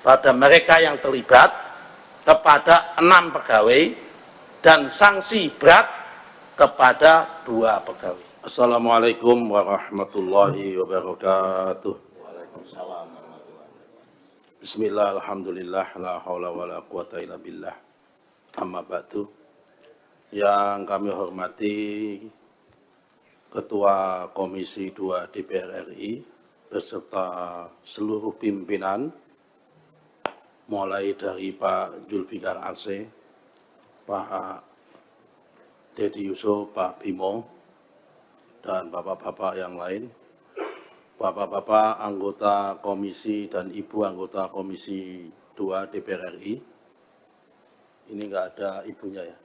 pada mereka yang terlibat kepada 6 pegawai dan sanksi berat kepada 2 pegawai. Assalamualaikum warahmatullahi wabarakatuh. Bismillah, alhamdulillah, la haula wa la quwata illa billah. Amma ba'du. Yang kami hormati Ketua Komisi 2 DPR RI beserta seluruh pimpinan, mulai dari Pak Julfikar Arse, Pak Dedi Yusuf, Pak Bimo, dan bapak-bapak yang lain, bapak-bapak anggota komisi dan ibu anggota Komisi 2 DPR RI. Ini nggak ada ibunya ya.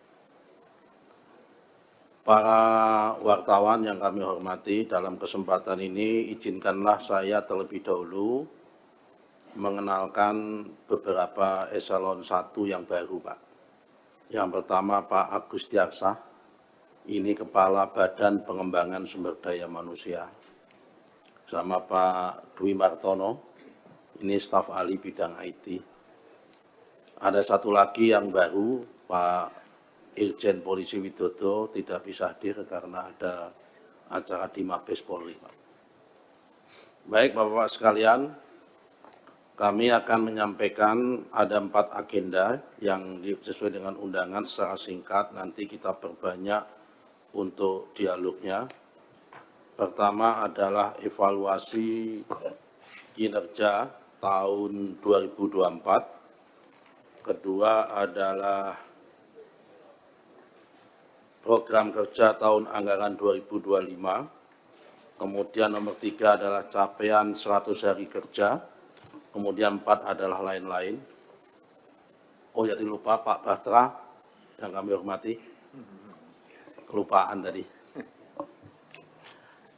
Para wartawan yang kami hormati, dalam kesempatan ini izinkanlah saya terlebih dahulu mengenalkan beberapa eselon 1 yang baru, Pak. Yang pertama Pak Agus Diarsah, ini Kepala Badan Pengembangan Sumber Daya Manusia. Sama Pak Dwi Martono, ini staf ahli bidang IT. Ada satu lagi yang baru, Pak Irjen Polisi Widodo tidak bisa hadir karena ada acara di Mabes Polri. Baik Bapak-Bapak sekalian, kami akan menyampaikan ada 4 agenda yang sesuai dengan undangan secara singkat, nanti kita perbanyak untuk dialognya. Pertama adalah evaluasi kinerja tahun 2024. Kedua adalah program kerja tahun anggaran 2025, kemudian nomor 3 adalah capaian 100 hari kerja, kemudian 4 adalah lain-lain. Oh jadi lupa Pak Batra yang kami hormati, kelupaan tadi.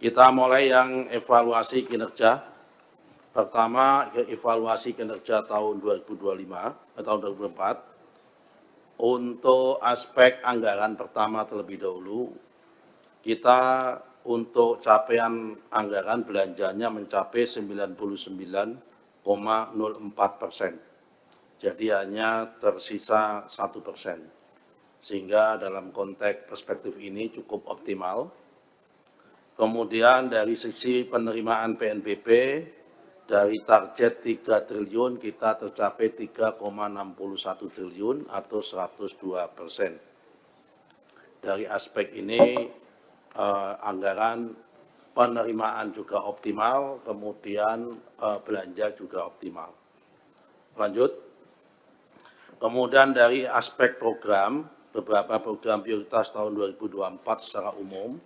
Kita mulai yang evaluasi kinerja. Pertama, evaluasi kinerja tahun 2025, tahun 2024. Untuk aspek anggaran pertama terlebih dahulu, kita untuk capaian anggaran belanjanya mencapai 99,04%. Jadi hanya tersisa 1%. Sehingga dalam konteks perspektif ini cukup optimal. Kemudian dari sisi penerimaan PNBP, dari target 3 triliun kita tercapai 3,61 triliun atau 102%. Dari aspek ini anggaran penerimaan juga optimal, kemudian belanja juga optimal. Lanjut. Kemudian dari aspek program, beberapa program prioritas tahun 2024 secara umum.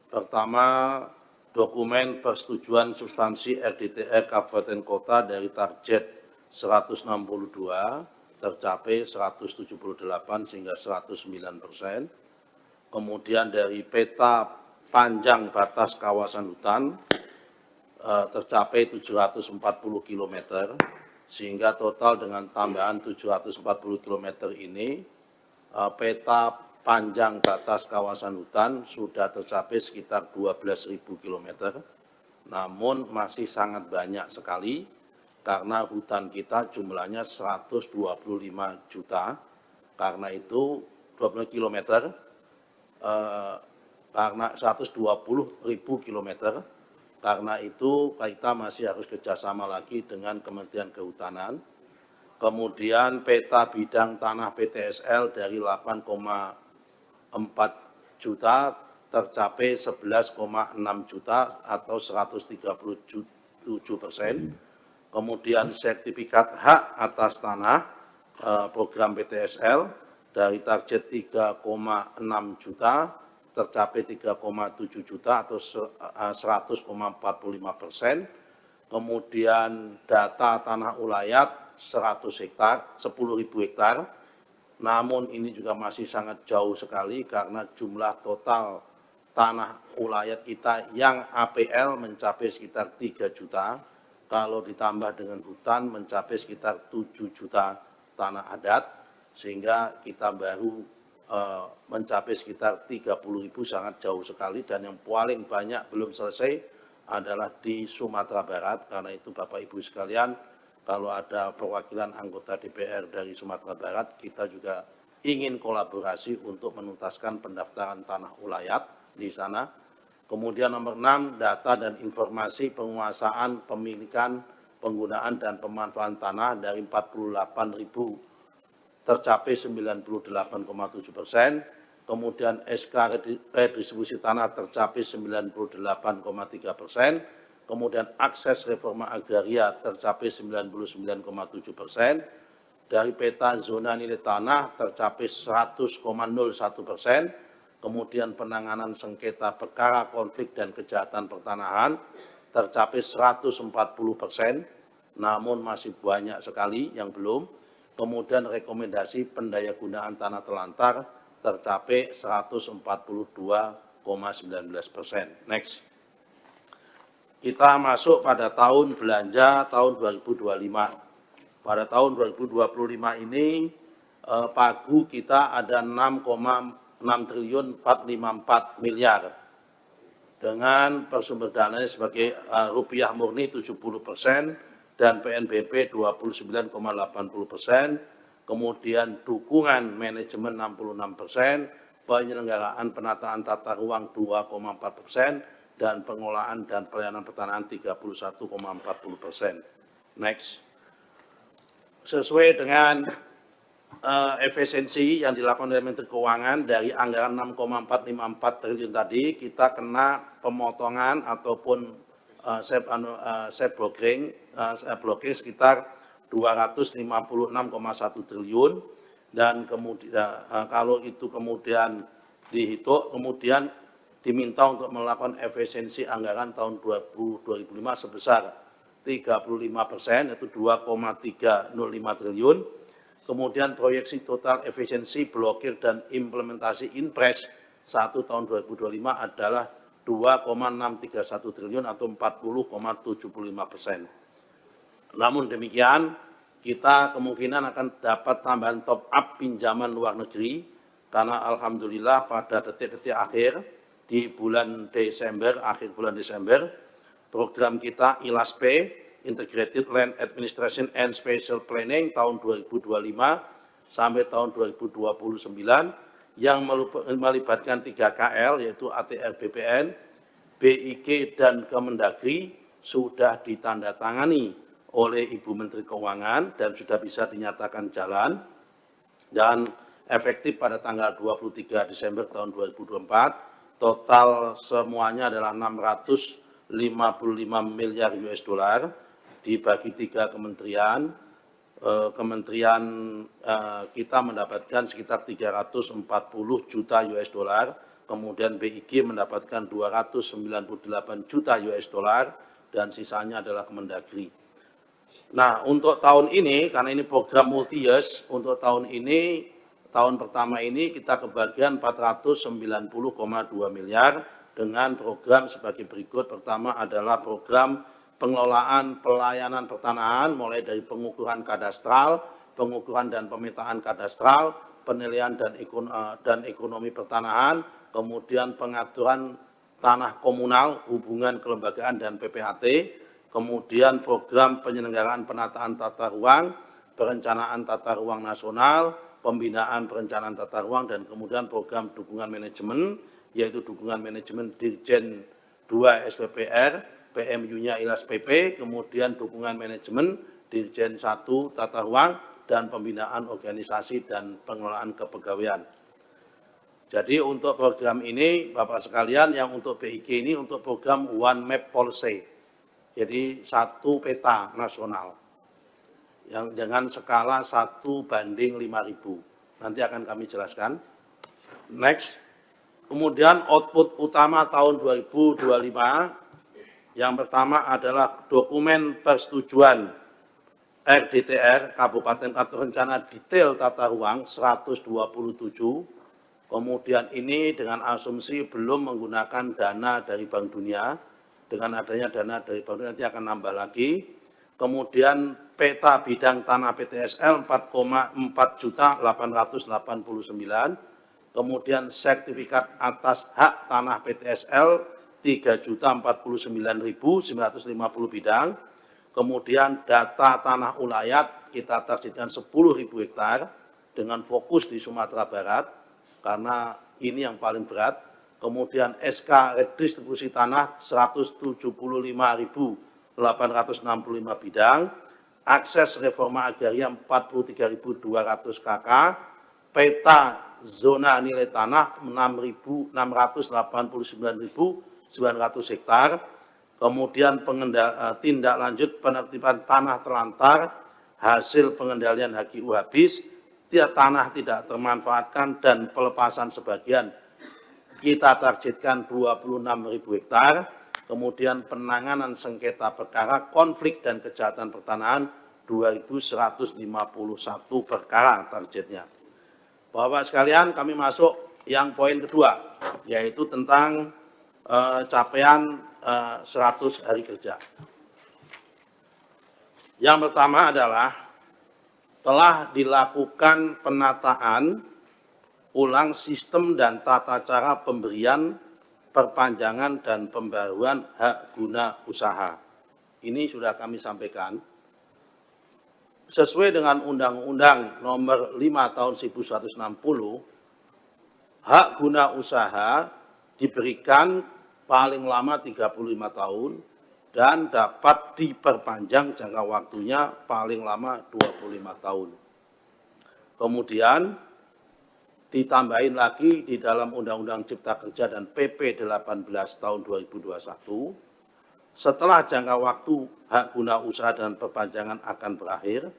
Pertama, dokumen persetujuan substansi RDTR Kabupaten Kota dari target 162 tercapai 178 sehingga 109%. Kemudian dari peta panjang batas kawasan hutan tercapai 740 km sehingga total dengan tambahan 740 km ini peta panjang batas kawasan hutan sudah tercapai sekitar 12.000 km, namun masih sangat banyak sekali karena hutan kita jumlahnya 125 juta, karena itu 20 km, karena 120.000 km, karena itu kita masih harus kerjasama lagi dengan Kementerian Kehutanan. Kemudian peta bidang tanah PTSL dari 8,4 juta tercapai 11,6 juta atau 137%. Kemudian sertifikat hak atas tanah program PTSL dari target 3,6 juta tercapai 3,7 juta atau 100,45%. Kemudian data tanah ulayat 100 hektar, 10.000 hektar. Namun ini juga masih sangat jauh sekali karena jumlah total tanah ulayat kita yang APL mencapai sekitar 3 juta. Kalau ditambah dengan hutan mencapai sekitar 7 juta tanah adat, sehingga kita baru mencapai sekitar 30.000, sangat jauh sekali. Dan yang paling banyak belum selesai adalah di Sumatera Barat. Karena itu Bapak Ibu sekalian, kalau ada perwakilan anggota DPR dari Sumatera Barat, kita juga ingin kolaborasi untuk menuntaskan pendaftaran tanah ulayat di sana. Kemudian nomor 6, data dan informasi penguasaan, pemilikan, penggunaan dan pemanfaatan tanah dari 48.000 tercapai 98,7%. Kemudian SK redistribusi tanah tercapai 98,3%. Kemudian akses reforma agraria tercapai 99,7%, dari peta zona nilai tanah tercapai 100,01%, kemudian penanganan sengketa perkara konflik dan kejahatan pertanahan tercapai 140%, namun masih banyak sekali yang belum. Kemudian rekomendasi pendayagunaan tanah telantar tercapai 142,19%. Next. Kita masuk pada tahun belanja tahun 2025. Pada tahun 2025 ini pagu kita ada 6,6 triliun 454 miliar dengan bersumber dananya sebagai rupiah murni 70% dan PNBP 29,80%, kemudian dukungan manajemen 66%, penyelenggaraan penataan tata ruang 2,4%, dan pengolahan dan pelayanan pertanahan 31,40%. Next. Sesuai dengan efisiensi yang dilakukan oleh Menteri Keuangan dari anggaran 6,454 triliun tadi, kita kena pemotongan ataupun blocking sekitar 256,1 triliun, dan kemudian kalau itu kemudian dihitung, kemudian diminta untuk melakukan efisiensi anggaran tahun 2025 sebesar 35%, yaitu 2,305 triliun. Kemudian proyeksi total efisiensi blokir dan implementasi Inpres 1 tahun 2025 adalah 2,631 triliun atau 40,75%. Namun demikian, kita kemungkinan akan dapat tambahan top up pinjaman luar negeri, karena alhamdulillah pada detik-detik akhir di bulan Desember, akhir bulan Desember, program kita ILASP, Integrated Land Administration and Spatial Planning tahun 2025 sampai tahun 2029 yang melibatkan 3 KL, yaitu ATR BPN, BIG, dan Kemendagri, sudah ditandatangani oleh Ibu Menteri Keuangan dan sudah bisa dinyatakan jalan dan efektif pada tanggal 23 Desember tahun 2024. Total semuanya adalah 655 miliar US dollar dibagi 3 kementerian. Kementerian kita mendapatkan sekitar 340 juta US dollar, kemudian BIG mendapatkan 298 juta US dollar, dan sisanya adalah Kemendagri. Nah, untuk tahun ini, karena ini program multi-years, untuk tahun ini, tahun pertama ini kita kebagian 490,2 miliar dengan program sebagai berikut. Pertama adalah program pengelolaan pelayanan pertanahan mulai dari pengukuran kadastral, pengukuran dan pemetaan kadastral, penilaian dan ekonomi pertanahan, kemudian pengaturan tanah komunal, hubungan kelembagaan dan PPAT, kemudian program penyelenggaraan penataan tata ruang, perencanaan tata ruang nasional, pembinaan perencanaan tata ruang, dan kemudian program dukungan manajemen, yaitu dukungan manajemen Dirjen 2 SPPR, PMU-nya ILAS PP, kemudian dukungan manajemen Dirjen 1 Tata Ruang, dan pembinaan organisasi dan pengelolaan kepegawaian. Jadi untuk program ini, Bapak sekalian, yang untuk BIG ini untuk program One Map Policy, jadi 1 peta nasional yang dengan skala 1:5.000. Nanti akan kami jelaskan. Next. Kemudian output utama tahun 2025, yang pertama adalah dokumen persetujuan RDTR Kabupaten atau Rencana Detail Tata Ruang 127. Kemudian ini dengan asumsi belum menggunakan dana dari Bank Dunia. Dengan adanya dana dari Bank Dunia nanti akan nambah lagi. Kemudian peta bidang tanah PTSL 4,4.889, kemudian sertifikat atas hak tanah PTSL 3.049.950 bidang, Kemudian data tanah ulayat kita targetkan 10.000 hektar dengan fokus di Sumatera Barat karena ini yang paling berat. Kemudian SK redistribusi tanah 175.865 bidang, akses reforma agraria 43.200 KK, peta zona nilai tanah 689.900 hektar, kemudian tindak lanjut penertiban tanah terlantar, hasil pengendalian HGU habis, tanah tidak termanfaatkan dan pelepasan sebagian kita targetkan 26.000 hektar, kemudian penanganan sengketa perkara konflik dan kejahatan pertanahan 2.151 perkara targetnya. Bapak sekalian, kami masuk yang poin kedua, yaitu tentang capaian 100 hari kerja. Yang pertama adalah telah dilakukan penataan ulang sistem dan tata cara pemberian, perpanjangan, dan pembaruan hak guna usaha. Ini sudah kami sampaikan. Sesuai dengan Undang-Undang Nomor 5 Tahun 1960, hak guna usaha diberikan paling lama 35 tahun dan dapat diperpanjang jangka waktunya paling lama 25 tahun. Kemudian ditambahin lagi di dalam Undang-Undang Cipta Kerja dan PP 18 tahun 2021, setelah jangka waktu hak guna usaha dan perpanjangan akan berakhir,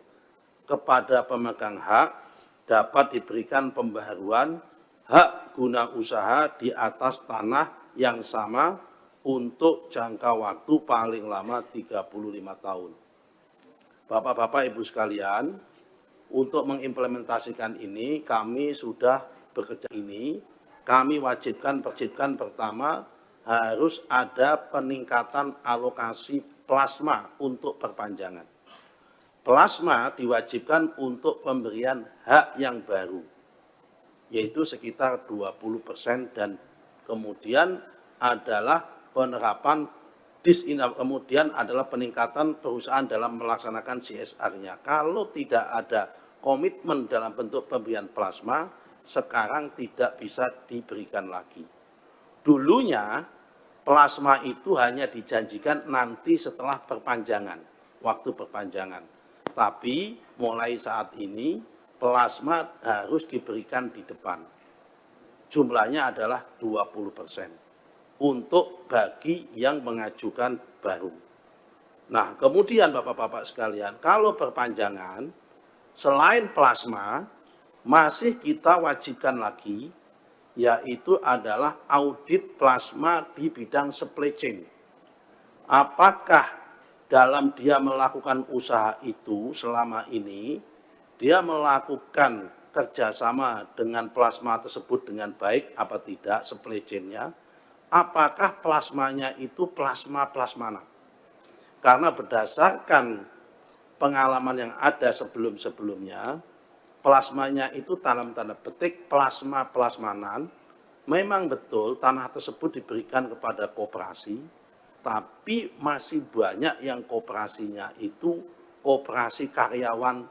kepada pemegang hak dapat diberikan pembaharuan hak guna usaha di atas tanah yang sama untuk jangka waktu paling lama 35 tahun. Bapak-bapak, Ibu sekalian, untuk mengimplementasikan ini, kami sudah bekerja ini, kami wajibkan pertama harus ada peningkatan alokasi plasma untuk perpanjangan. Plasma diwajibkan untuk pemberian hak yang baru, yaitu sekitar 20% dan kemudian adalah penerapan kemudian adalah peningkatan perusahaan dalam melaksanakan CSR-nya. Kalau tidak ada komitmen dalam bentuk pemberian plasma, sekarang tidak bisa diberikan lagi. Dulunya plasma itu hanya dijanjikan nanti setelah perpanjangan, waktu perpanjangan. Tapi mulai saat ini plasma harus diberikan di depan. Jumlahnya adalah 20% untuk bagi yang mengajukan baru. Nah, kemudian Bapak-bapak sekalian, kalau perpanjangan, selain plasma, masih kita wajibkan lagi, yaitu adalah audit plasma di bidang supply chain. Apakah dalam dia melakukan usaha itu selama ini, dia melakukan kerjasama dengan plasma tersebut dengan baik apa tidak supply chain-nya, apakah plasmanya itu plasma-plasmana. Karena berdasarkan pengalaman yang ada sebelum-sebelumnya, plasmanya itu dalam tanda petik plasma-plasmanan, memang betul tanah tersebut diberikan kepada koperasi, tapi masih banyak yang koperasinya itu koperasi karyawan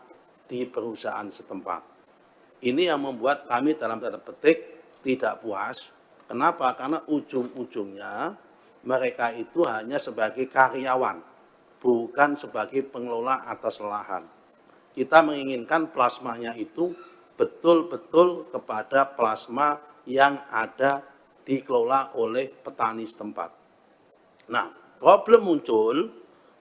di perusahaan setempat. Ini yang membuat kami dalam tanda petik tidak puas. Kenapa? Karena ujung-ujungnya mereka itu hanya sebagai karyawan, bukan sebagai pengelola atas lahan. Kita menginginkan plasmanya itu betul-betul kepada plasma yang ada dikelola oleh petani setempat. Nah, problem muncul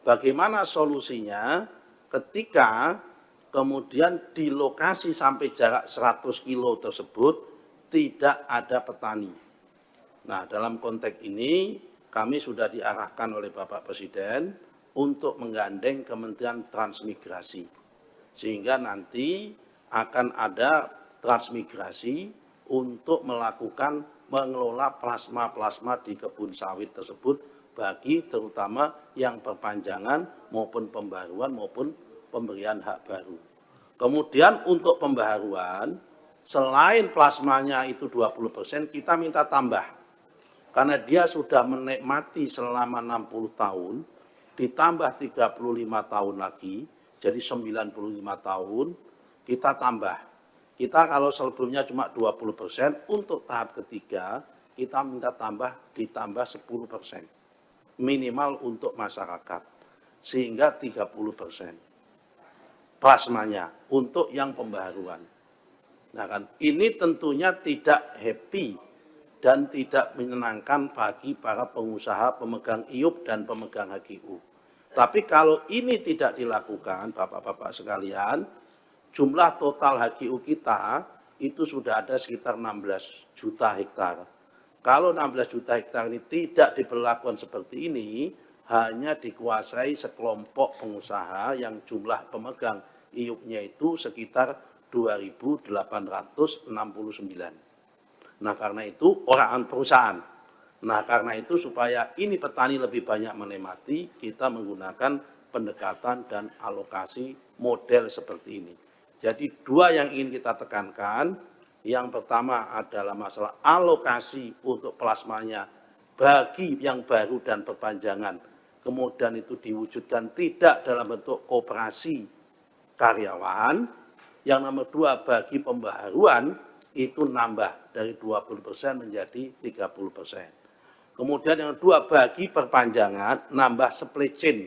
bagaimana solusinya ketika kemudian di lokasi sampai jarak 100 kilo tersebut tidak ada petani. Nah, dalam konteks ini kami sudah diarahkan oleh Bapak Presiden untuk menggandeng Kementerian Transmigrasi. Sehingga nanti akan ada transmigrasi untuk melakukan mengelola plasma-plasma di kebun sawit tersebut bagi terutama yang perpanjangan maupun pembaruan maupun pemberian hak baru. Kemudian untuk pembaharuan, selain plasmanya itu 20%, kita minta tambah. Karena dia sudah menikmati selama 60 tahun, ditambah 35 tahun lagi, jadi 95 tahun, kita tambah. Kita kalau sebelumnya cuma 20%, untuk tahap ketiga, kita minta ditambah 10%. Minimal untuk masyarakat, sehingga 30% plasmanya untuk yang pembaharuan. Nah kan, ini tentunya tidak happy dan tidak menyenangkan bagi para pengusaha, pemegang IUP dan pemegang HGU. Tapi kalau ini tidak dilakukan, Bapak-Bapak sekalian, jumlah total HGU kita itu sudah ada sekitar 16 juta hektar. Kalau 16 juta hektar ini tidak diberlakukan seperti ini, hanya dikuasai sekelompok pengusaha yang jumlah pemegang IUP-nya itu sekitar 2.869. Nah, karena itu orang perusahaan. Nah, karena itu supaya ini petani lebih banyak menikmati, kita menggunakan pendekatan dan alokasi model seperti ini. Jadi dua yang ingin kita tekankan, yang pertama adalah masalah alokasi untuk plasmanya bagi yang baru dan perpanjangan. Kemudian itu diwujudkan tidak dalam bentuk koperasi karyawan. Yang nomor dua, bagi pembaharuan itu nambah dari 20% menjadi 30%. Kemudian yang kedua, bagi perpanjangan nambah supply chain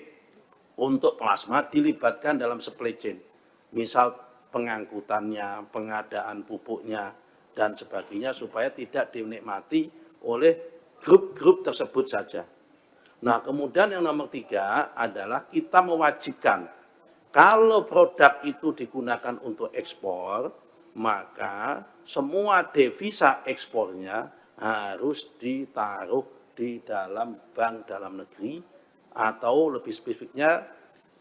untuk plasma dilibatkan dalam supply chain. Misal pengangkutannya, pengadaan pupuknya, dan sebagainya supaya tidak dinikmati oleh grup-grup tersebut saja. Nah, kemudian yang nomor tiga adalah kita mewajibkan kalau produk itu digunakan untuk ekspor, maka semua devisa ekspornya harus ditaruh di dalam bank dalam negeri, atau lebih spesifiknya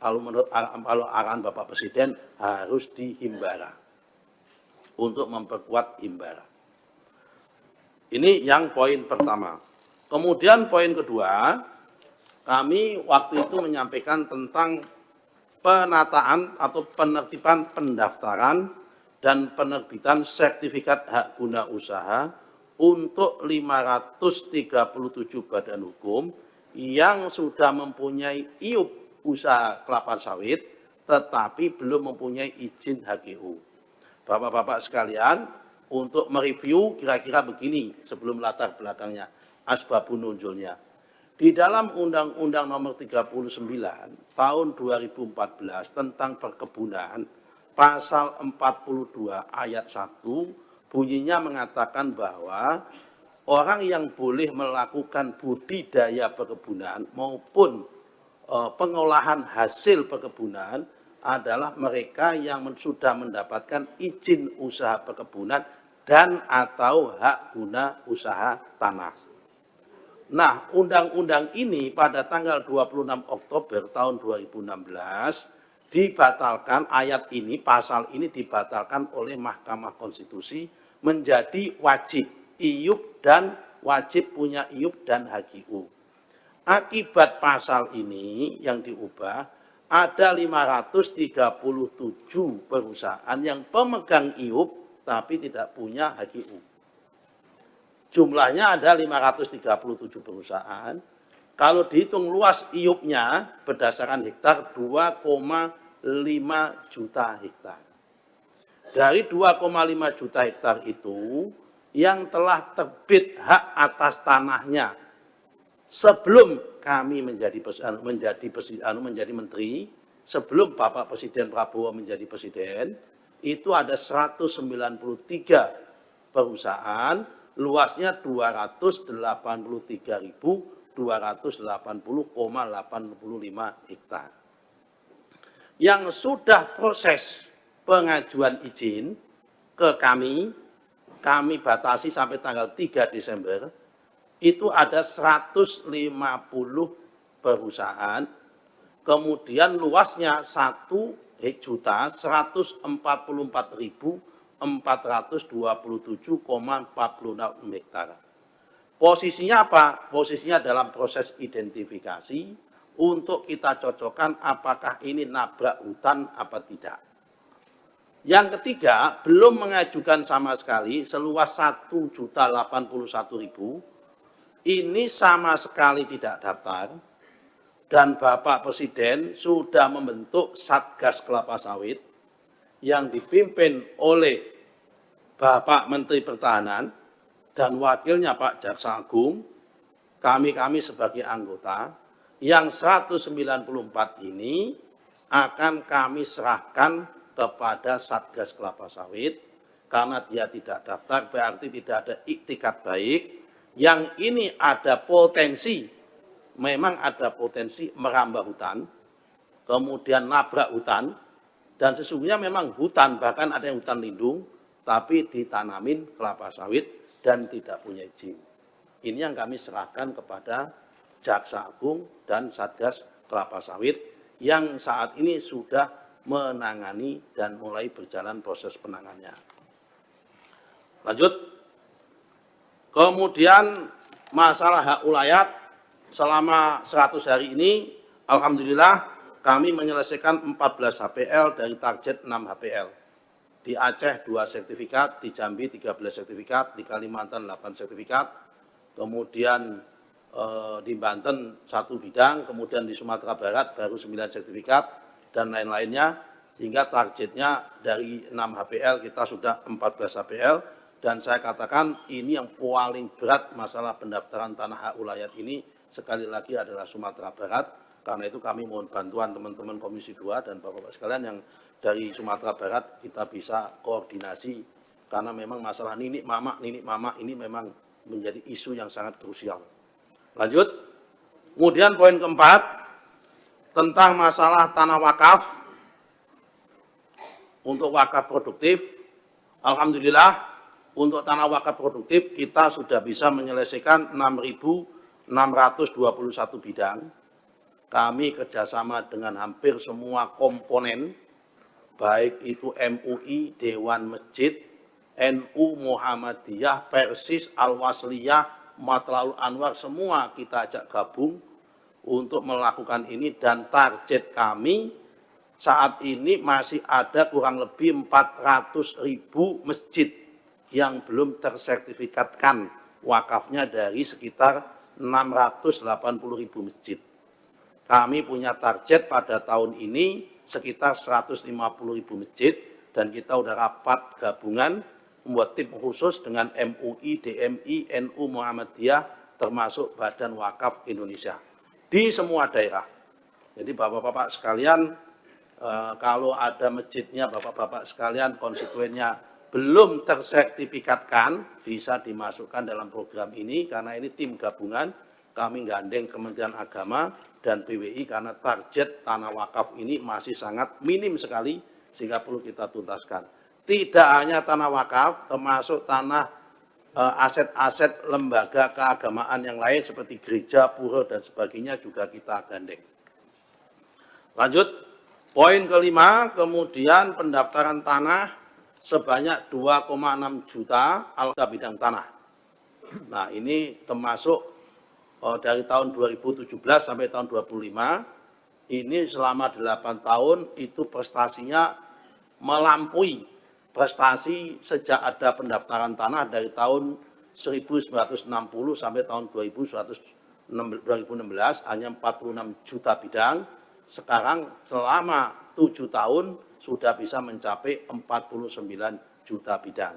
kalau menurut arahan Bapak Presiden harus di Himbara untuk memperkuat Himbara. Ini yang poin pertama. Kemudian poin kedua, kami waktu itu menyampaikan tentang penataan atau penertiban pendaftaran dan penerbitan sertifikat hak guna usaha untuk 537 badan hukum yang sudah mempunyai IUP usaha kelapa sawit tetapi belum mempunyai izin HGU. Bapak-bapak sekalian, untuk mereview kira-kira begini sebelum latar belakangnya, asbabun nuzulnya. Di dalam Undang-Undang Nomor 39 Tahun 2014 tentang perkebunan, pasal 42 ayat 1 bunyinya mengatakan bahwa orang yang boleh melakukan budidaya perkebunan maupun pengolahan hasil perkebunan adalah mereka yang sudah mendapatkan izin usaha perkebunan dan atau hak guna usaha tanah. Nah, undang-undang ini pada tanggal 26 Oktober tahun 2016 dibatalkan, ayat ini, pasal ini dibatalkan oleh Mahkamah Konstitusi menjadi wajib IUP dan wajib punya IUP dan HGU. Akibat pasal ini yang diubah, ada 537 perusahaan yang pemegang IUP tapi tidak punya HGU. Jumlahnya ada 537 perusahaan. Kalau dihitung luas IUP-nya berdasarkan hektar 2,5 juta hektar. Dari 2,5 juta hektar itu yang telah terbit hak atas tanahnya sebelum kami menjadi menteri, sebelum Bapak Presiden Prabowo menjadi presiden, itu ada 193 perusahaan, luasnya 283.280,85 hektar. Yang sudah proses pengajuan izin ke kami batasi sampai tanggal 3 Desember, itu ada 150 perusahaan, kemudian luasnya 1.044.427,46 hektar. Posisinya apa? Posisinya dalam proses identifikasi untuk kita cocokkan apakah ini nabrak hutan apa tidak. Yang ketiga, belum mengajukan sama sekali seluas 1.081.000. Ini sama sekali tidak daftar, dan Bapak Presiden sudah membentuk Satgas Kelapa Sawit yang dipimpin oleh Bapak Menteri Pertahanan dan wakilnya Pak Jaksa Agung, kami sebagai anggota, yang 194 ini akan kami serahkan kepada Satgas Kelapa Sawit, karena dia tidak daftar berarti tidak ada iktikat baik, yang ini ada potensi, memang ada potensi merambah hutan, kemudian nabrak hutan, dan sesungguhnya memang hutan, bahkan ada yang hutan lindung, tapi ditanamin kelapa sawit dan tidak punya izin. Ini yang kami serahkan kepada Jaksa Agung dan Satgas Kelapa Sawit yang saat ini sudah menangani dan mulai berjalan proses penanganannya. Lanjut. Kemudian masalah hak ulayat selama 100 hari ini, alhamdulillah kami menyelesaikan 14 HPL dari target 6 HPL. Di Aceh 2 sertifikat, di Jambi 13 sertifikat, di Kalimantan 8 sertifikat, kemudian di Banten 1 bidang, kemudian di Sumatera Barat baru 9 sertifikat, dan lain-lainnya, sehingga targetnya dari 6 HPL kita sudah 14 HPL, dan saya katakan ini yang paling berat masalah pendaftaran tanah hak ulayat ini, sekali lagi adalah Sumatera Barat. Karena itu kami mohon bantuan teman-teman Komisi 2 dan Bapak-Bapak sekalian yang dari Sumatera Barat, kita bisa koordinasi, karena memang masalah ninik mama ini memang menjadi isu yang sangat krusial. Lanjut. Kemudian poin keempat, tentang masalah tanah wakaf. Untuk wakaf produktif, alhamdulillah untuk tanah wakaf produktif kita sudah bisa menyelesaikan 6.621 bidang. Kami kerjasama dengan hampir semua komponen, baik itu MUI, Dewan Masjid, NU, Muhammadiyah, Persis, Al-Wasliyah, Matlaul Anwar, semua kita ajak gabung untuk melakukan ini, dan target kami saat ini masih ada kurang lebih 400.000 masjid yang belum tersertifikatkan wakafnya dari sekitar 680.000 masjid. Kami punya target pada tahun ini sekitar 150.000 masjid, dan kita sudah rapat gabungan membuat tim khusus dengan MUI, DMI, NU, Muhammadiyah, termasuk Badan Wakaf Indonesia di semua daerah. Jadi Bapak-Bapak sekalian, kalau ada masjidnya Bapak-Bapak sekalian, konstituennya belum tersertifikatkan, bisa dimasukkan dalam program ini, karena ini tim gabungan, kami gandeng Kementerian Agama dan PWI, karena target tanah wakaf ini masih sangat minim sekali, sehingga perlu kita tuntaskan. Tidak hanya tanah wakaf, termasuk tanah aset-aset lembaga keagamaan yang lain seperti gereja, pura, dan sebagainya juga kita gandeng. Lanjut, poin kelima, kemudian pendaftaran tanah sebanyak 2,6 juta alokasi bidang tanah. Nah, ini termasuk dari tahun 2017 sampai tahun 2025, ini selama 8 tahun itu prestasinya melampaui prestasi sejak ada pendaftaran tanah dari tahun 1960 sampai tahun 2016 hanya 46 juta bidang. Sekarang selama 7 tahun sudah bisa mencapai 49 juta bidang.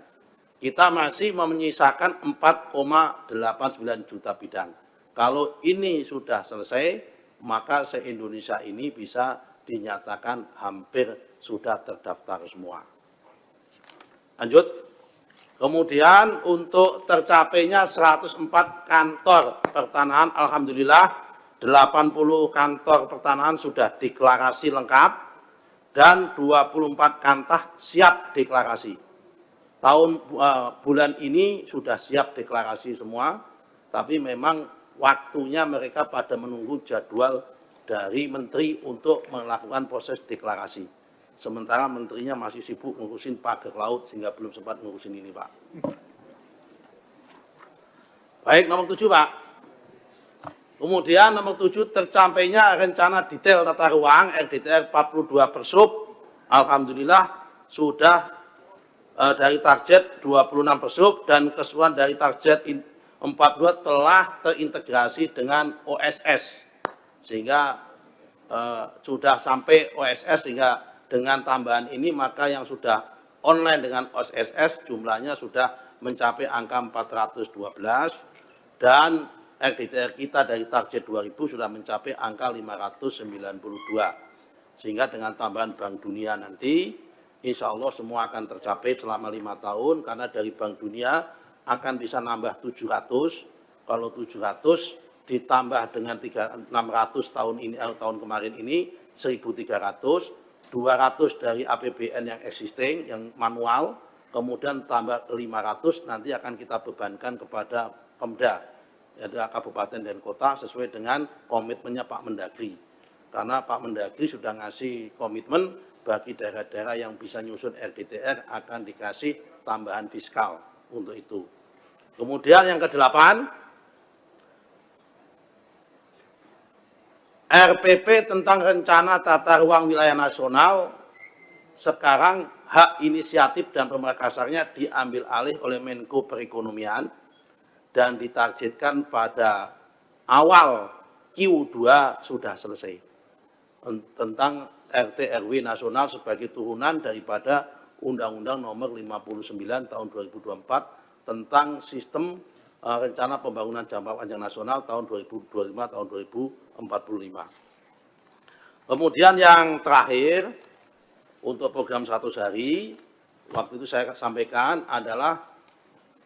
Kita masih menyisakan 4,89 juta bidang. Kalau ini sudah selesai, maka se-Indonesia ini bisa dinyatakan hampir sudah terdaftar semua. Lanjut. Kemudian untuk tercapainya 104 kantor pertanahan, alhamdulillah 80 kantor pertanahan sudah deklarasi lengkap dan 24 kantah siap deklarasi. Bulan ini sudah siap deklarasi semua, tapi memang waktunya mereka pada menunggu jadwal dari menteri untuk melakukan proses deklarasi. Sementara menterinya masih sibuk ngurusin pagar laut sehingga belum sempat ngurusin ini, Pak. Baik, nomor 7, Pak. Kemudian nomor 7, tercapainya rencana detail tata ruang RDTR 42 Persub. Alhamdulillah sudah dari target 26 Persub, dan keseluruhan dari target 42 telah terintegrasi dengan OSS. Sehingga sudah sampai OSS, sehingga dengan tambahan ini maka yang sudah online dengan OSS jumlahnya sudah mencapai angka 412 dan RDTR kita dari target 2000 sudah mencapai angka 592. Sehingga dengan tambahan Bank Dunia nanti insya Allah semua akan tercapai selama 5 tahun, karena dari Bank Dunia akan bisa nambah 700. Kalau 700 ditambah dengan 600 tahun ini tahun kemarin ini 1.300, 200 dari APBN yang existing yang manual, kemudian tambah 500 nanti akan kita bebankan kepada Pemda, yaitu kabupaten dan kota sesuai dengan komitmennya Pak Mendagri. Karena Pak Mendagri sudah ngasih komitmen bagi daerah-daerah yang bisa nyusun RDTR akan dikasih tambahan fiskal untuk itu. Kemudian yang ke-8, RPP tentang Rencana Tata Ruang Wilayah Nasional, sekarang hak inisiatif dan pemerakarsaannya diambil alih oleh Menko Perekonomian dan ditargetkan pada awal Q2 sudah selesai. Tentang RT/RW nasional sebagai turunan daripada Undang-Undang Nomor 59 Tahun 2024 tentang Sistem Rencana Pembangunan Jangka Panjang Nasional tahun 2025 tahun 2045. Kemudian yang terakhir untuk program 100 hari, waktu itu saya sampaikan adalah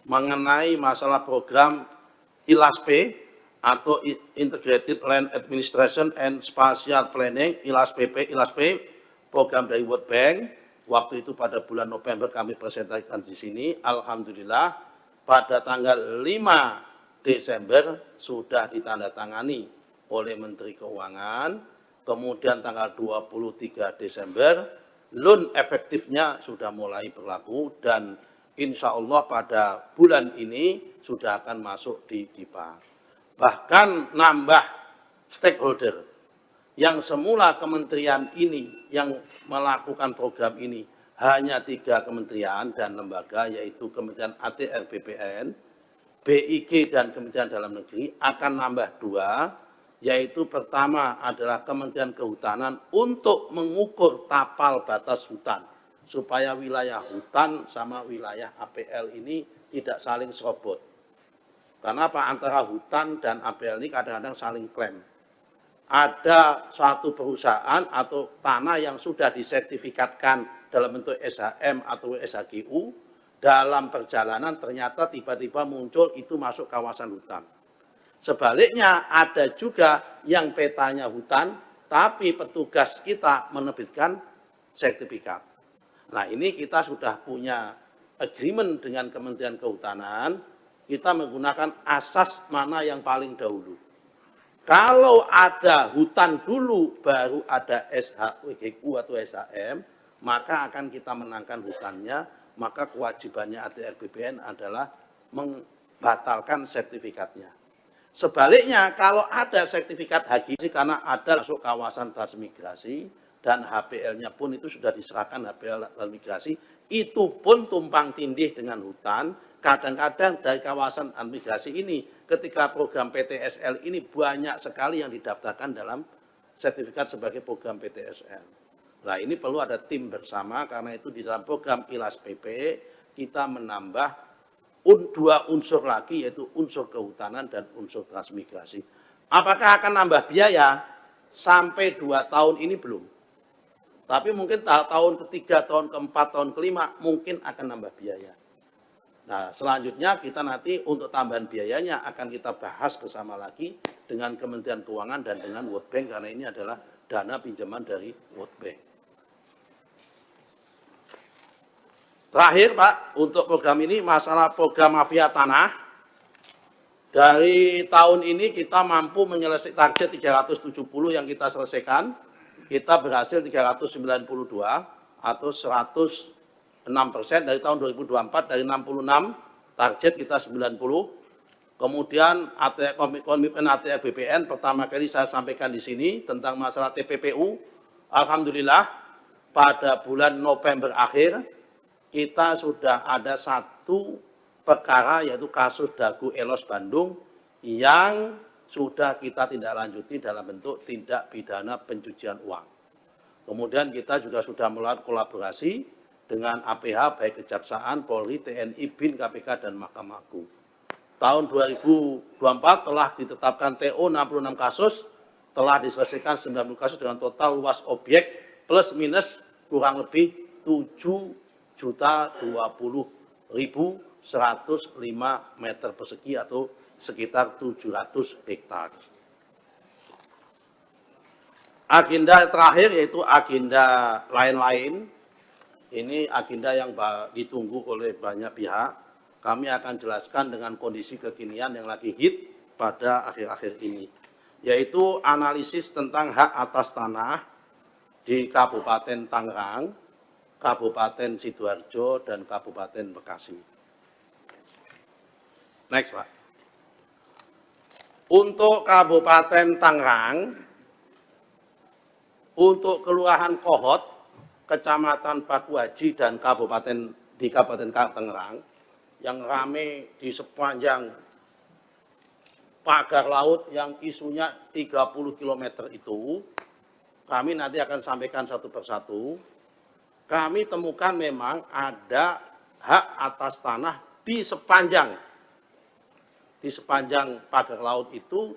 mengenai masalah program ILASP atau Integrated Land Administration and Spatial Planning, ILASP, program dari World Bank. Waktu itu pada bulan November kami presentasikan di sini. Alhamdulillah pada tanggal 5 Desember sudah ditandatangani oleh Menteri Keuangan. Kemudian tanggal 23 Desember loan efektifnya sudah mulai berlaku dan insya Allah pada bulan ini sudah akan masuk di DIPA. Bahkan nambah stakeholder yang semula kementerian ini yang melakukan program ini hanya 3 kementerian dan lembaga, yaitu Kementerian ATR BPN, BIG dan Kementerian Dalam Negeri, akan nambah 2, yaitu pertama adalah Kementerian Kehutanan untuk mengukur tapal batas hutan supaya wilayah hutan sama wilayah APL ini tidak saling serobot. Karena apa? Antara hutan dan APL ini kadang-kadang saling klaim. Ada suatu perusahaan atau tanah yang sudah disertifikatkan dalam bentuk SHM atau SHGU, dalam perjalanan ternyata tiba-tiba muncul itu masuk kawasan hutan. Sebaliknya ada juga yang petanya hutan, tapi petugas kita menerbitkan sertifikat. Nah ini kita sudah punya agreement dengan Kementerian Kehutanan, kita menggunakan asas mana yang paling dahulu. Kalau ada hutan dulu baru ada SHGU atau SHM, maka akan kita menangkan hutannya, maka kewajibannya ATR BPN adalah membatalkan sertifikatnya. Sebaliknya kalau ada sertifikat HGI karena ada masuk kawasan transmigrasi dan HPL-nya pun itu sudah diserahkan HPL transmigrasi, itu pun tumpang tindih dengan hutan. Kadang-kadang dari kawasan transmigrasi ini ketika program PTSL ini banyak sekali yang didaftarkan dalam sertifikat sebagai program PTSL. Nah ini perlu ada tim bersama, karena itu di dalam program ILASPP kita menambah 2 unsur lagi, yaitu unsur kehutanan dan unsur transmigrasi. Apakah akan nambah biaya? Sampai 2 tahun ini belum. Tapi mungkin tahun ketiga, tahun keempat, tahun kelima mungkin akan nambah biaya. Nah selanjutnya kita nanti untuk tambahan biayanya akan kita bahas bersama lagi dengan Kementerian Keuangan dan dengan World Bank, karena ini adalah dana pinjaman dari World Bank. Terakhir Pak, untuk program ini masalah program mafia tanah. Dari tahun ini kita mampu menyelesaikan target 370 yang kita selesaikan. Kita berhasil 392 atau 106% dari tahun 2024, dari 66 target kita 90. Kemudian komitmen ATR BPN pertama kali saya sampaikan di sini tentang masalah TPPU. Alhamdulillah pada bulan November akhir kita sudah ada 1 perkara, yaitu kasus Dago Elos Bandung yang sudah kita tindak lanjuti dalam bentuk tindak pidana pencucian uang. Kemudian kita juga sudah melakukan kolaborasi dengan APH, baik Kejaksaan, Polri, TNI, BIN, KPK, dan Mahkamah Agung. Tahun 2024 telah ditetapkan TO 66 kasus, telah diselesaikan 90 kasus dengan total luas objek plus minus kurang lebih 7.020.105 meter persegi atau sekitar 700 hektar. Agenda terakhir yaitu agenda lain-lain. Ini agenda yang ditunggu oleh banyak pihak. Kami akan jelaskan dengan kondisi kekinian yang lagi hit pada akhir-akhir ini, yaitu analisis tentang hak atas tanah di Kabupaten Tangerang, Kabupaten Sidoarjo, dan Kabupaten Bekasi. Next, Pak. Untuk Kabupaten Tangerang, untuk Kelurahan Kohot, Kecamatan Pakuhaji, dan di Kabupaten Tangerang, yang rame di sepanjang pagar laut yang isunya 30 km itu, kami nanti akan sampaikan satu persatu. Kami temukan memang ada hak atas tanah di sepanjang pagar laut itu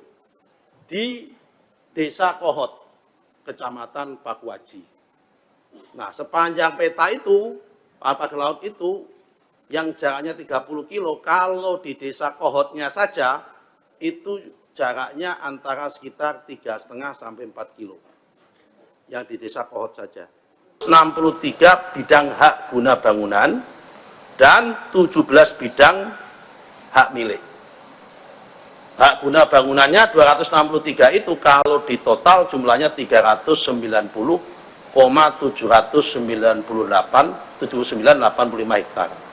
di Desa Kohot, Kecamatan Pakuhaji. Nah, sepanjang peta itu, pagar laut itu, yang jaraknya 30 kilo, kalau di Desa Kohotnya saja, itu jaraknya antara sekitar 3,5 sampai 4 kilo. Yang di Desa Kohot saja. 63 bidang hak guna bangunan, dan 17 bidang hak milik. Hak guna bangunannya 263 itu kalau di total jumlahnya 390,798,7985 hektar.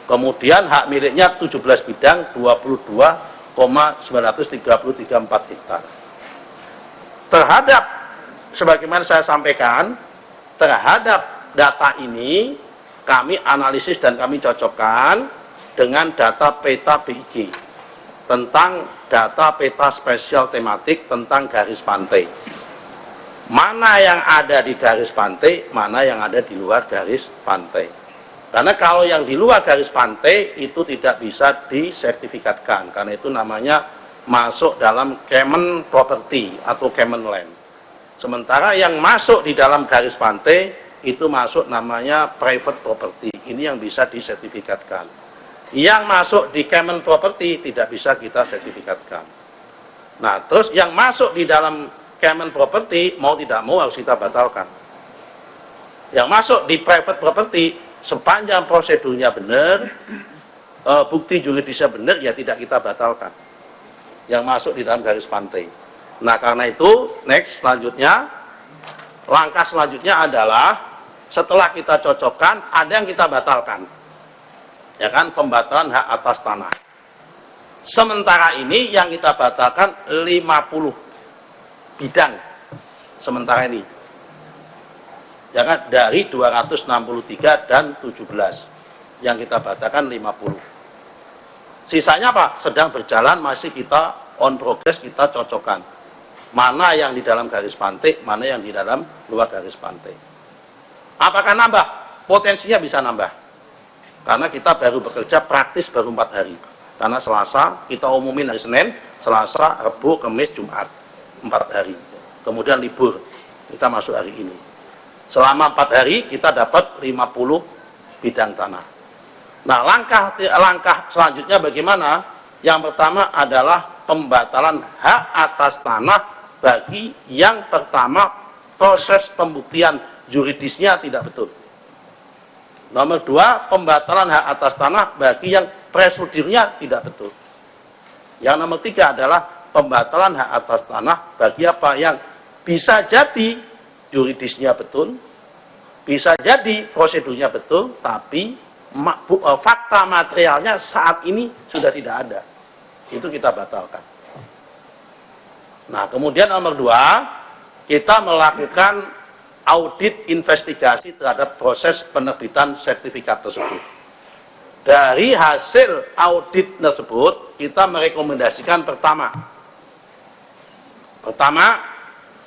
Kemudian hak miliknya 17 bidang 22,933,4 hektar. Terhadap, sebagaimana saya sampaikan, terhadap data ini kami analisis dan kami cocokkan dengan data peta BIG tentang data peta spesial tematik tentang garis pantai. Mana yang ada di garis pantai, mana yang ada di luar garis pantai. Karena kalau yang di luar garis pantai itu tidak bisa disertifikatkan, karena itu namanya masuk dalam Kemen Property atau Kemen Land. Sementara yang masuk di dalam garis pantai itu masuk namanya Private Property, ini yang bisa disertifikatkan. Yang masuk di Kemen Property tidak bisa kita sertifikatkan. Nah, terus yang masuk di dalam Kemen Property mau tidak mau harus kita batalkan. Yang masuk di Private Property sepanjang prosedurnya benar, bukti juridisnya benar, ya tidak kita batalkan. Yang masuk di dalam garis pantai. Nah, karena itu, next, selanjutnya, langkah selanjutnya adalah, setelah kita cocokkan, ada yang kita batalkan. Ya kan, pembatalan hak atas tanah. Sementara ini, yang kita batalkan 50 bidang. Sementara ini. Ya kan, dari 263 dan 17 yang kita batalkan 50. Sisanya apa? Sedang berjalan, masih kita on progress, kita cocokkan mana yang di dalam garis pantai, mana yang di dalam luar garis pantai. Apakah nambah? Potensinya bisa nambah, karena kita baru bekerja praktis baru 4 hari, karena Selasa kita umumin hari Senin, Selasa, Rabu, Kamis, Jumat, 4 hari, kemudian libur, kita masuk hari ini. Selama 4 hari kita dapat 50 bidang tanah. Nah, langkah selanjutnya bagaimana? Yang pertama adalah pembatalan hak atas tanah bagi yang pertama proses pembuktian juridisnya tidak betul. Nomor 2, pembatalan hak atas tanah bagi yang prosedurnya tidak betul. Yang nomor 3 adalah pembatalan hak atas tanah bagi apa yang bisa jadi juridisnya betul, bisa jadi prosedurnya betul, tapi fakta materialnya saat ini sudah tidak ada. Itu kita batalkan. Nah, kemudian nomor 2, kita melakukan audit investigasi terhadap proses penerbitan sertifikat tersebut. Dari hasil audit tersebut, kita merekomendasikan pertama, Pertama,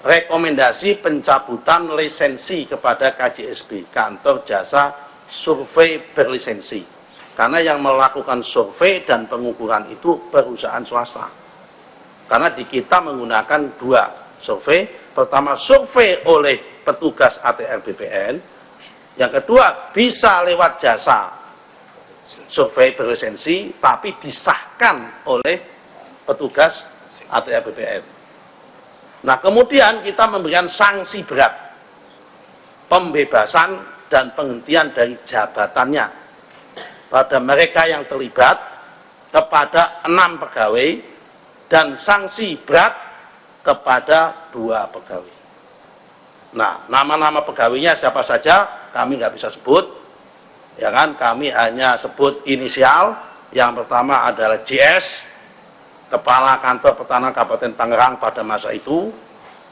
rekomendasi pencabutan lisensi kepada KJSB, Kantor Jasa Survei Berlisensi. Karena yang melakukan survei dan pengukuran itu perusahaan swasta. Karena di kita menggunakan dua survei. Pertama, survei oleh petugas ATR BPN. Yang kedua, bisa lewat jasa survei berlisensi, tapi disahkan oleh petugas ATR BPN. Nah, kemudian kita memberikan sanksi berat, pembebasan dan penghentian dari jabatannya pada mereka yang terlibat kepada 6 pegawai dan sanksi berat kepada 2 pegawai. Nah, nama-nama pegawainya siapa saja kami nggak bisa sebut, ya kan? Kami hanya sebut inisial. Yang pertama adalah JS, Kepala Kantor Pertanahan Kabupaten Tangerang pada masa itu.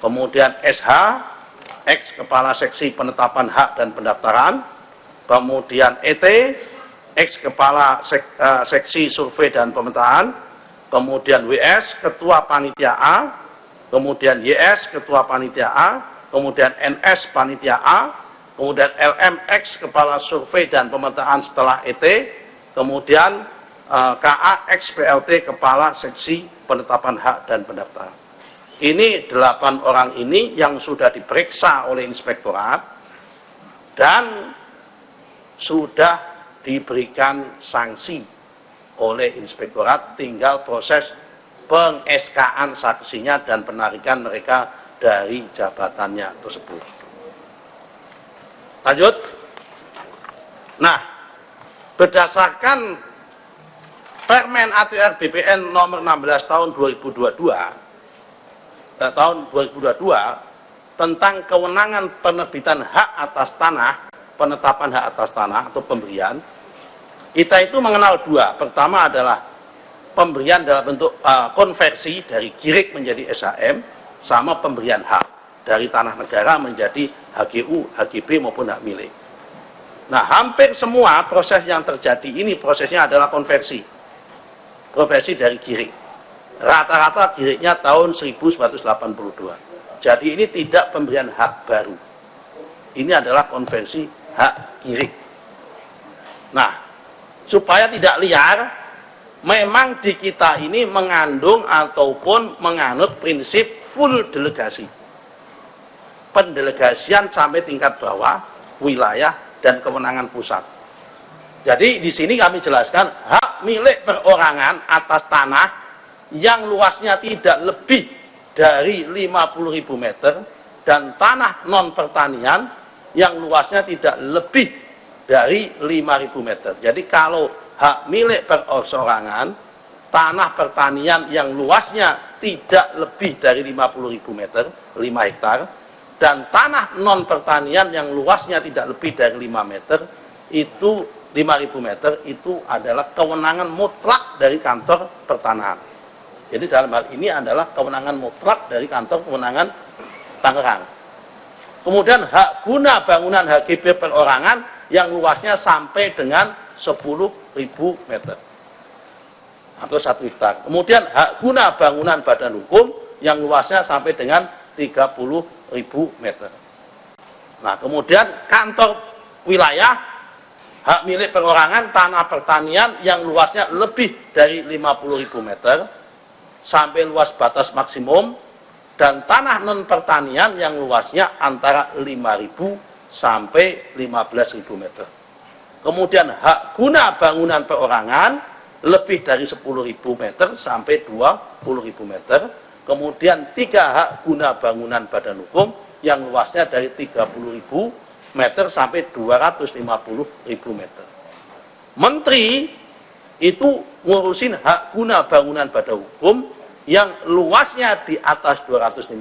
Kemudian SH, ex Kepala Seksi Penetapan Hak dan Pendaftaran. Kemudian ET, ex Kepala Seksi Survei dan Pemetaan. Kemudian WS, Ketua Panitia A. Kemudian YS, Ketua Panitia A. Kemudian NS, Panitia A. Kemudian LMX, Kepala Survei dan Pemetaan setelah ET. Kemudian KA, ex PLT, Kepala Seksi Penetapan Hak dan Pendaftaran. Ini 8 orang ini yang sudah diperiksa oleh inspektorat dan sudah diberikan sanksi oleh inspektorat, tinggal proses peng-SK-an saksinya dan penarikan mereka dari jabatannya tersebut. Lanjut. Nah, berdasarkan Permen ATR BPN nomor 16 tahun 2022 tentang kewenangan penerbitan hak atas tanah, penetapan hak atas tanah atau pemberian, kita itu mengenal 2. Pertama adalah pemberian dalam bentuk konversi dari GIRIK menjadi SHM, sama pemberian hak dari tanah negara menjadi HGU, HGB maupun hak milik. Nah, hampir semua proses yang terjadi ini prosesnya adalah konversi dari GIRIK. Rata-rata GIRIKnya tahun 1982. Jadi ini tidak pemberian hak baru. Ini adalah konversi hak GIRIK. Nah, supaya tidak liar, memang di kita ini mengandung ataupun menganut prinsip full delegasi. Pendelegasian sampai tingkat bawah, wilayah, dan kewenangan pusat. Jadi di sini kami jelaskan hak milik perorangan atas tanah yang luasnya tidak lebih dari 50.000 meter dan tanah non pertanian yang luasnya tidak lebih dari 5.000 meter. Jadi kalau hak milik perorangan, tanah pertanian yang luasnya tidak lebih dari 50.000 meter, 5 hektar, dan tanah non pertanian yang luasnya tidak lebih dari 5 meter, itu 5.000 meter, itu adalah kewenangan mutlak dari kantor pertanahan. Jadi dalam hal ini adalah kewenangan mutlak dari kantor kewenangan Tangerang. Kemudian hak guna bangunan HGB perorangan yang luasnya sampai dengan 10.000 meter atau 1 hektar. Kemudian hak guna bangunan badan hukum yang luasnya sampai dengan 30.000 meter. Nah, kemudian kantor wilayah hak milik perorangan tanah pertanian yang luasnya lebih dari 50.000 meter sampai luas batas maksimum, dan tanah non pertanian yang luasnya antara 5.000 sampai 15.000 meter. Kemudian hak guna bangunan perorangan lebih dari 10.000 meter sampai 20.000 meter. Kemudian 3 hak guna bangunan badan hukum yang luasnya dari 30.000 meter sampai 250.000 meter. Menteri itu ngurusin hak guna bangunan badan hukum yang luasnya di atas 250.000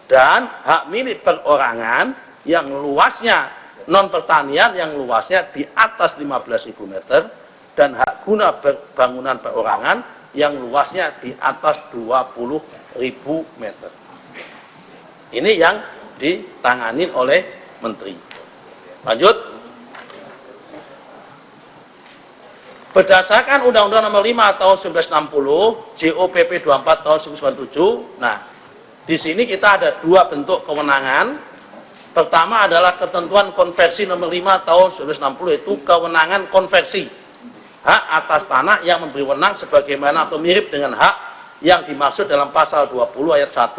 dan hak milik perorangan yang luasnya non pertanian yang luasnya di atas 15.000 meter dan hak guna bangunan perorangan yang luasnya di atas 20.000 meter. Ini yang ditangani oleh Menteri. Lanjut. Berdasarkan Undang-Undang Nomor 5 Tahun 1960, JOPP 24 Tahun 1997. Nah, di sini kita ada dua bentuk kewenangan. Pertama adalah ketentuan konversi Nomor 5 Tahun 1960, yaitu kewenangan konversi hak atas tanah yang memberi wewenang sebagaimana atau mirip dengan hak yang dimaksud dalam pasal 20 ayat 1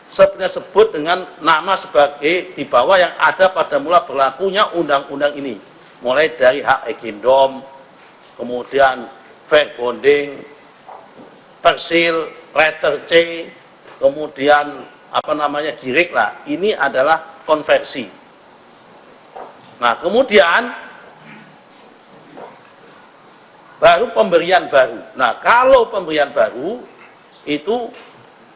sebenarnya sebut dengan nama sebagai di bawah yang ada pada mula berlakunya undang-undang ini, mulai dari hak egendom, kemudian fair bonding, persil, letter C, kemudian girik lah. Ini adalah konversi. Nah, kemudian baru pemberian baru. Nah, kalau pemberian baru itu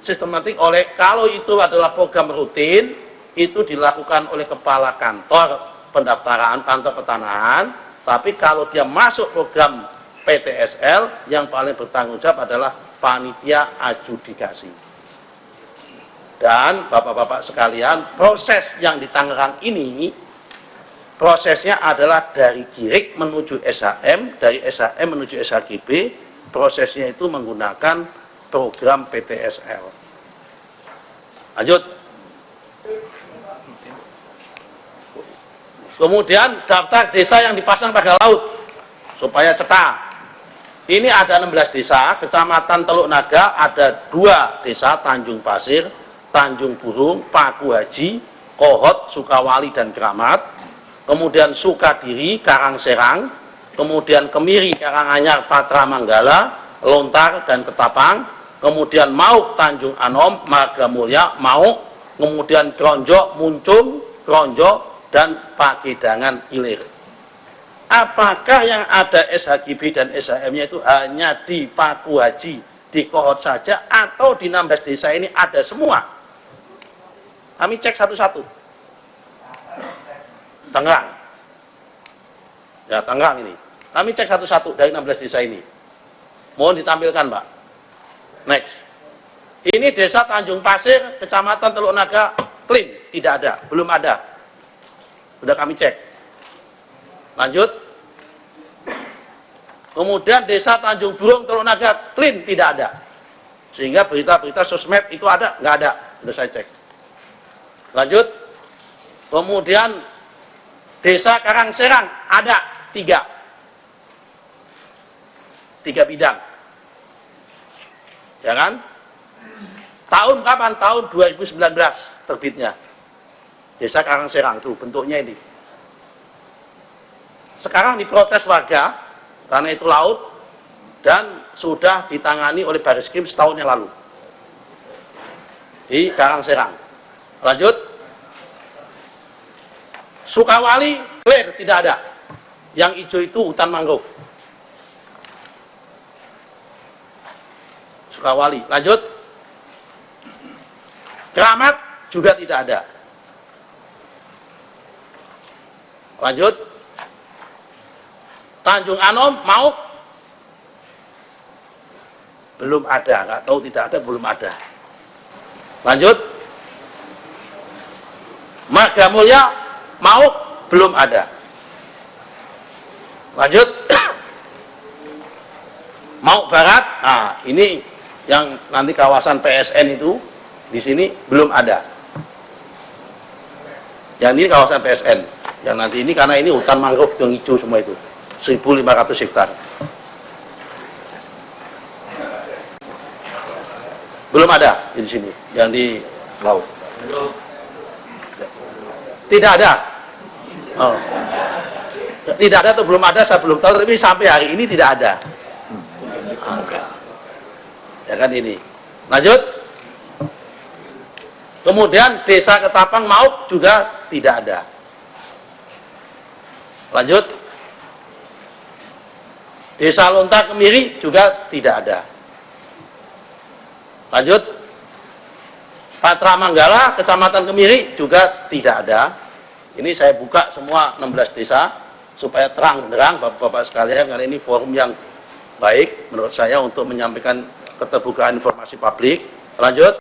sistematik kalau itu adalah program rutin, itu dilakukan oleh kepala kantor pendaftaran, kantor pertanahan. Tapi kalau dia masuk program PTSL, yang paling bertanggung jawab adalah panitia adjudikasi. Dan bapak-bapak sekalian, proses yang di Tangerang ini, prosesnya adalah dari Girik menuju SHM, dari SHM menuju SHGB, prosesnya itu menggunakan program PTSL. Lanjut. Kemudian daftar desa yang dipasang pada laut supaya cetak. Ini ada 16 desa, Kecamatan Teluk Naga ada 2 desa, Tanjung Pasir, Tanjung Burung, Paku Haji, Kohot, Sukawali dan Keramat. Kemudian Sukadiri, Karangserang, kemudian Kemiri, Karanganyar, Patra Manggala, Lontar dan Ketapang, kemudian Mauk, Tanjung Anom, Margamulya, Mauk, kemudian Kronjo, Muncung, Kronjo, dan Pagedangan Ilir. Apakah yang ada SHGB dan SHM-nya itu hanya di Paku Haji, di Kohot saja, atau di 16 desa ini ada semua? Kami cek satu-satu. Tangerang. Ya, Tangerang ini. Kami cek satu-satu dari 16 desa ini. Mohon ditampilkan, Pak. Next. Ini desa Tanjung Pasir, Kecamatan Teluk Naga, clean, tidak ada, belum ada. Sudah kami cek. Lanjut. Kemudian desa Tanjung Burung, Teluk Naga, clean, tidak ada. Sehingga berita-berita sosmed itu ada, nggak ada. Sudah saya cek. Lanjut. Kemudian desa Karangserang ada 3 bidang. Ya kan? Tahun kapan? Tahun 2019 terbitnya. Desa Karangserang itu bentuknya ini. Sekarang diprotes warga karena itu laut dan sudah ditangani oleh Bariskrim setahun yang lalu di Karangserang. Lanjut. Sukawali clear, tidak ada. Yang hijau itu hutan mangrove. Sukawali. Lanjut. Keramat juga tidak ada. Lanjut. Tanjung Anom, Mauk belum ada, nggak tahu, tidak ada, belum ada. Lanjut. Margamulya, Mauk belum ada. Lanjut. Mauk Barat, nah ini yang nanti kawasan PSN itu di sini belum ada. Yang ini kawasan PSN, yang nanti ini karena ini hutan mangrove yang hijau semua itu 1.500 hektar. Belum ada di sini, yang di laut. Tidak ada. Oh. Tidak ada atau belum ada, saya belum tahu, tapi sampai hari ini tidak ada. Ya kan ini. Lanjut. Kemudian desa Ketapang Mauk juga tidak ada. Lanjut. Desa Lontar Kemiri juga tidak ada. Lanjut. Patra Manggala, Kecamatan Kemiri juga tidak ada. Ini saya buka semua 16 desa supaya terang-terang Bapak-bapak sekalian, karena ini forum yang baik menurut saya untuk menyampaikan keterbukaan informasi publik. Lanjut.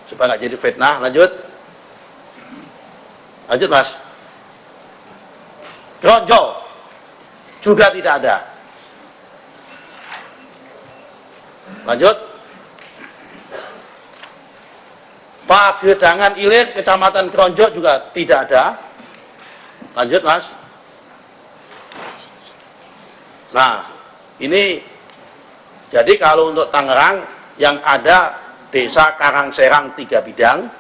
Supaya nggak jadi fitnah. Lanjut. Lanjut, Mas. Kronjo. juga tidak ada. Lanjut. Pagedangan Ilir, Kecamatan Kronjok juga tidak ada. Lanjut, Mas. Nah, ini jadi kalau untuk Tangerang yang ada Desa Karangserang 3 bidang,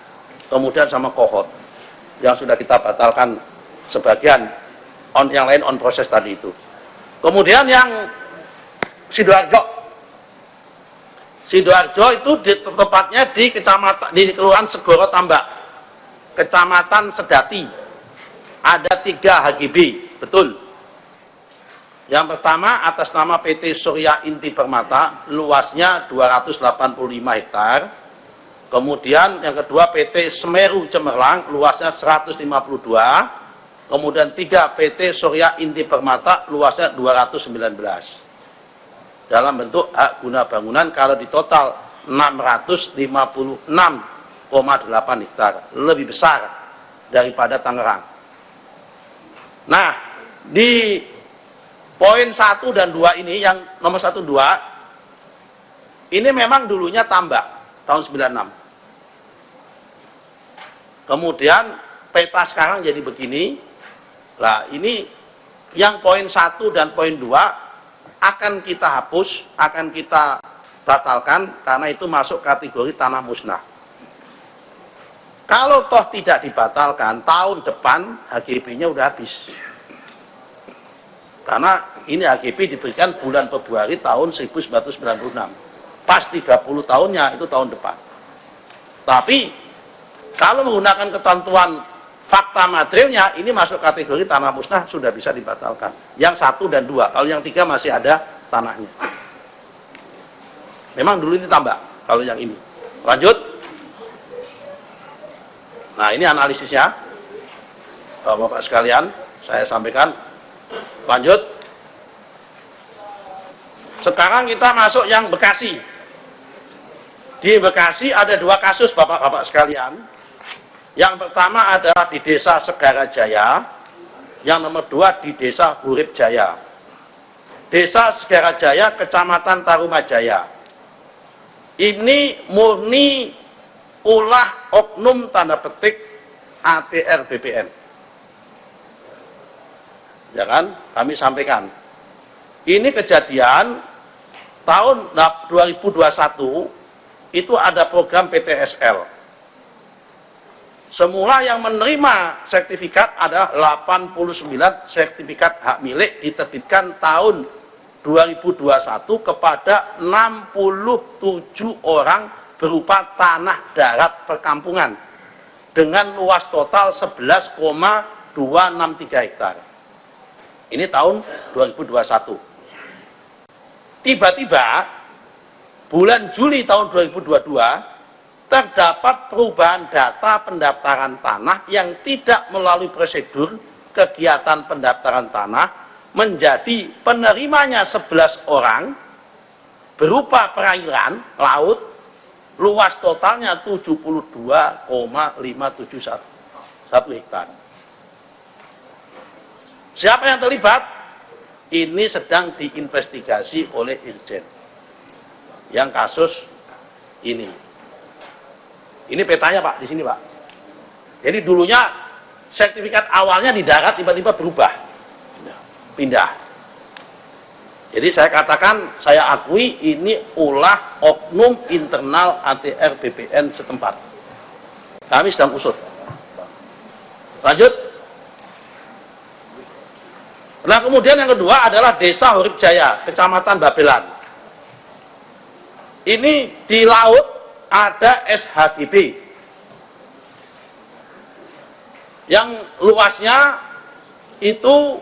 kemudian sama Kohot yang sudah kita batalkan sebagian, yang lain on proses tadi itu. Kemudian yang Sidoarjo. Sidoarjo itu tepatnya di kecamatan di Kelurahan Segoro Tambak, Kecamatan Sedati. Ada 3 HGB, betul. Yang pertama atas nama PT Surya Inti Permata, luasnya 285 hektar. Kemudian yang kedua PT Semeru Cemerlang, luasnya 152. Kemudian 3 PT Surya Inti Permata, luasnya 219. Dalam bentuk hak guna bangunan kalau di total 656,8 hektar, lebih besar daripada Tangerang. Nah, di poin 1 dan 2 ini, yang nomor 1, 2, ini memang dulunya tambak, tahun 96. Kemudian peta sekarang jadi begini. Nah, ini yang poin 1 dan poin 2 akan kita hapus, akan kita batalkan karena itu masuk kategori tanah musnah. Kalau toh tidak dibatalkan, tahun depan HGB-nya udah habis. Karena ini HGB diberikan bulan Februari tahun 1996. Pas 30 tahunnya itu tahun depan. Tapi kalau menggunakan ketentuan fakta materialnya, ini masuk kategori tanah musnah, sudah bisa dibatalkan. Yang 1 dan 2, kalau yang 3 masih ada tanahnya. Memang dulu ini tambak, kalau yang ini. Lanjut. Nah, ini analisisnya. Bapak sekalian, saya sampaikan. Lanjut. Sekarang kita masuk yang Bekasi. Di Bekasi ada 2 kasus, Bapak-bapak sekalian. Yang pertama adalah di Desa Segara Jaya, yang nomor 2 di Desa Hurib Jaya. Desa Segara Jaya, Kecamatan Tarumajaya. Ini murni ulah oknum tanda petik ATR BPN. Ya kan? Kami sampaikan. Ini kejadian tahun 2021 itu ada program PTSL. Semula yang menerima sertifikat adalah 89 sertifikat hak milik diterbitkan tahun 2021 kepada 67 orang berupa tanah darat perkampungan dengan luas total 11,263 hektar. Ini tahun 2021. Tiba-tiba bulan Juli tahun 2022 terdapat perubahan data pendaftaran tanah yang tidak melalui prosedur kegiatan pendaftaran tanah menjadi penerimanya 11 orang berupa perairan laut, luas totalnya 72,571 hektar. Siapa yang terlibat? Ini sedang diinvestigasi oleh Irjen yang kasus ini. Ini petanya, Pak, di sini, Pak. Jadi dulunya sertifikat awalnya di darat tiba-tiba berubah. Pindah. Jadi saya katakan, saya akui ini ulah oknum internal ATR BPN setempat. Kami sedang usut. Lanjut. Nah, kemudian yang kedua adalah Desa Hurib Jaya, Kecamatan Babelan. Ini di laut ada SHGB yang luasnya itu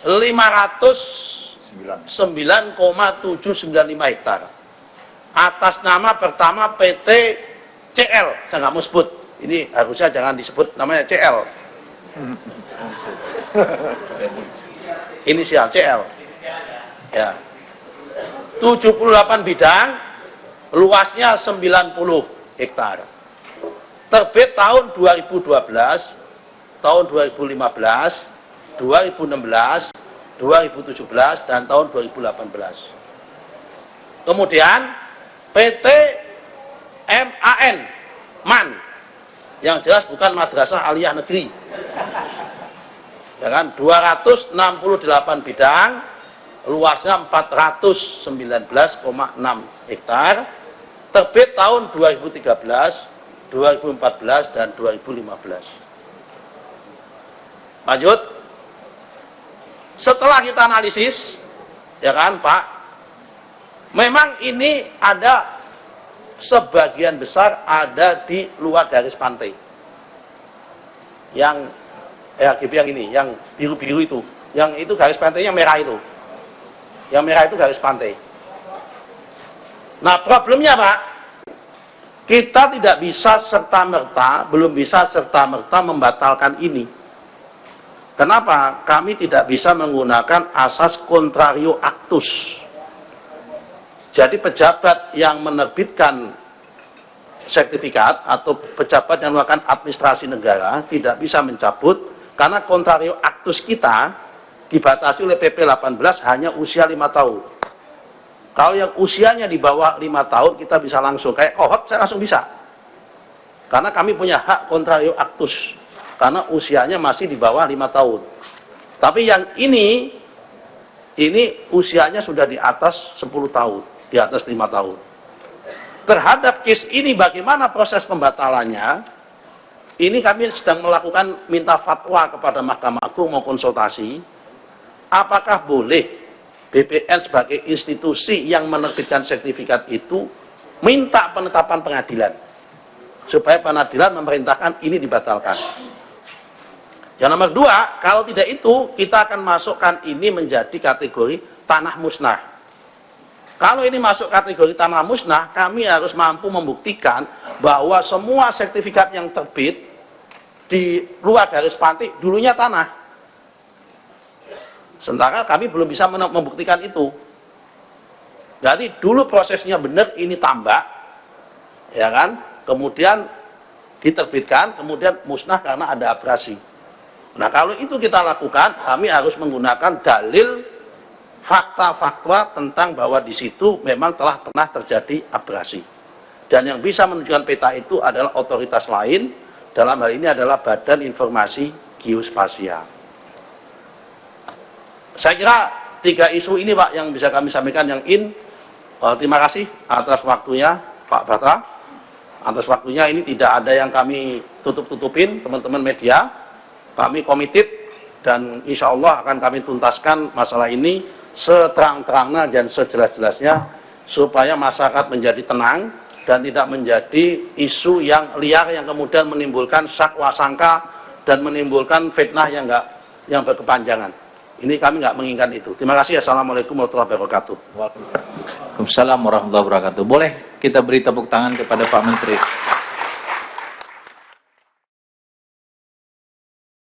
509,795 hektar atas nama pertama PT CL. Saya nggak mau sebut, ini harusnya jangan disebut namanya CL, inisial CL ya. 78 bidang, luasnya 90 hektar. Terbit tahun 2012, tahun 2015, 2016, 2017 dan tahun 2018. Kemudian PT MAN, yang jelas bukan Madrasah Aliyah Negeri, ya kan, 268 bidang, luasnya 419,6 hektar, terbit tahun 2013, 2014, dan 2015. Lanjut, setelah kita analisis, ya kan Pak, memang ini ada sebagian besar ada di luar garis pantai. Yang RGB yang ini, yang biru-biru itu, yang itu garis pantainya merah itu. Yang merah itu garis pantai. Nah, problemnya Pak, kita tidak bisa serta-merta, belum bisa serta-merta membatalkan ini. Kenapa? Kami tidak bisa menggunakan asas contrario actus. Jadi pejabat yang menerbitkan sertifikat atau pejabat yang melakukan administrasi negara tidak bisa mencabut karena contrario actus kita dibatasi oleh PP 18 hanya usia 5 tahun. Kalau yang usianya di bawah 5 tahun kita bisa langsung, kayak kohort saya langsung bisa. Karena kami punya hak contrario actus karena usianya masih di bawah 5 tahun. Tapi yang ini usianya sudah di atas 10 tahun, di atas 5 tahun. Terhadap case ini bagaimana proses pembatalannya? Ini kami sedang melakukan minta fatwa kepada Mahkamah Agung mau konsultasi. Apakah boleh BPN sebagai institusi yang menerbitkan sertifikat itu minta penetapan pengadilan supaya pengadilan memerintahkan ini dibatalkan. Yang nomor dua, kalau tidak itu kita akan masukkan ini menjadi kategori tanah musnah. Kalau ini masuk kategori tanah musnah, kami harus mampu membuktikan bahwa semua sertifikat yang terbit di luar garis pantai dulunya tanah. Sementara kami belum bisa membuktikan itu. Jadi dulu prosesnya benar, ini tambak, ya kan? Kemudian diterbitkan, kemudian musnah karena ada abrasi. Nah kalau itu kita lakukan, kami harus menggunakan dalil fakta-fakta tentang bahwa di situ memang telah pernah terjadi abrasi. Dan yang bisa menunjukkan peta itu adalah otoritas lain, dalam hal ini adalah Badan Informasi Geospasial. Saya kira 3 isu ini Pak yang bisa kami sampaikan yang terima kasih atas waktunya Pak Batra. Atas waktunya ini tidak ada yang kami tutup-tutupin teman-teman media. Kami komited dan insya Allah akan kami tuntaskan masalah ini seterang-terangnya dan sejelas-jelasnya supaya masyarakat menjadi tenang dan tidak menjadi isu yang liar yang kemudian menimbulkan sakwa sangka dan menimbulkan fitnah yang berkepanjangan. Ini kami nggak menginginkan itu. Terima kasih. Assalamualaikum warahmatullahi wabarakatuh. Waalaikumsalam warahmatullahi wabarakatuh. Boleh kita beri tepuk tangan kepada Pak Menteri.